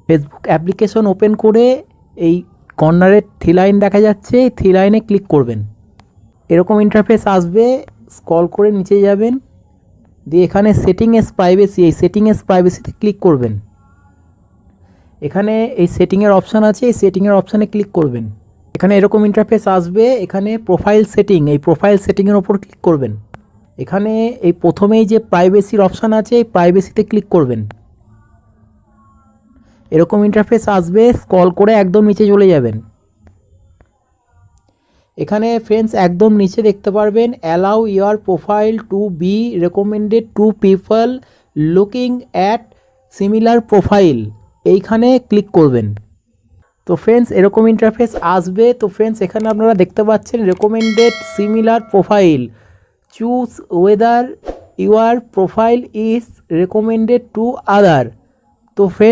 Facebook application open করে এই কর্নারে থ্রি লাইন দেখা যাচ্ছে, এই থ্রি লাইনে ক্লিক করবেন। এরকম ইন্টারফেস আসবে, স্ক্রল করে নিচে যাবেন, দিয়ে এখানে সেটিংস প্রাইভেসি, এই সেটিংস প্রাইভেসিতে ক্লিক করবেন। এখানে এই সেটিংয়ের অপশান আছে, এই সেটিংয়ের অপশানে ক্লিক করবেন। এখানে এরকম ইন্টারফেস আসবে, এখানে প্রোফাইল সেটিং, এই প্রোফাইল সেটিংয়ের ওপর ক্লিক করবেন। এখানে এই প্রথমেই যে প্রাইভেসির অপশান আছে, এই প্রাইভেসিতে ক্লিক করবেন। এরকম ইন্টারফেস আসবে, স্ক্রল করে একদম নিচে চলে যাবেন। এখানে ফ্রেন্ডস একদম নিচে দেখতে পারবেন allow your profile to be recommended to people looking at similar profile, এইখানে ক্লিক করবেন। তো ফ্রেন্ডস এরকম ইন্টারফেস আসবে। তো ফ্রেন্ডস এখানে আপনারা দেখতে পাচ্ছেন recommended similar profile, choose weather your profile is recommended to other. তো ফ্রেন্ডস